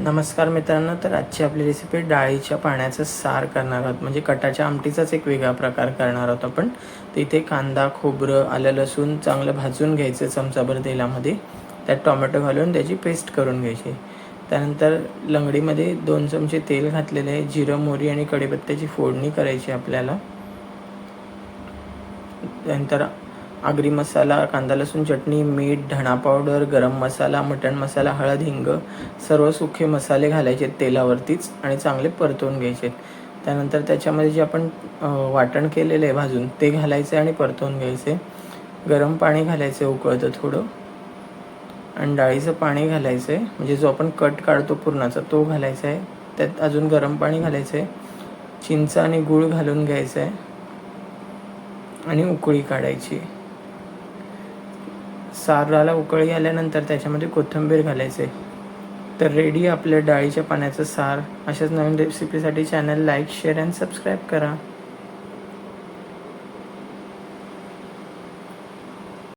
नमस्कार मित्रांनो, तर आजची आपली रेसिपी डाळीच्या पाण्याचं सार करणार आहोत. म्हणजे कटाच्या आमटीचाच एक वेगळा प्रकार करणार आहोत आपण. तर इथे कांदा, खोबरं, आलं, लसूण चांगलं भाजून घ्यायचं चमचाभर तेलामध्ये. त्यात टोमॅटो घालून त्याची पेस्ट करून घ्यायची. त्यानंतर लंगडीमध्ये 2 चमचे तेल घातलेले आहे. जिरं, मोहरी आणि कढीपत्त्याची फोडणी करायची आपल्याला. त्यानंतर आगरी मसाला, कांदा लसूण चटणी, मीठ, धणा पावडर, गरम मसाला, मटण मसाला, हळद, हिंग सर्व सुखे मसाले घालायचे तेलावरतीच आणि चांगले परतवून घ्यायचे. त्यानंतर त्याच्यामध्ये जे आपण वाटण केलेलं आहे भाजून ते घालायचं आणि परतवून घ्यायचे. गरम पाणी घालायचं उकळतं थोडं आणि डाळीचं पाणी घालायचं आहे. म्हणजे जो आपण कट काढतो पुरणाचा तो घालायचा आहे. त्यात अजून गरम पाणी घालायचं आहे. चिंच आणि गूळ घालून घ्यायचं आहे आणि उकळी काढायची. साराला उकळी आल्यानंतर त्याच्यामध्ये कोथिंबीर घालायचे. तर रेडी आपल्या डाळीच्या पाण्याचं सार. अशाच नवीन रेसिपीसाठी चॅनल लाईक, शेअर आणि सबस्क्राईब करा.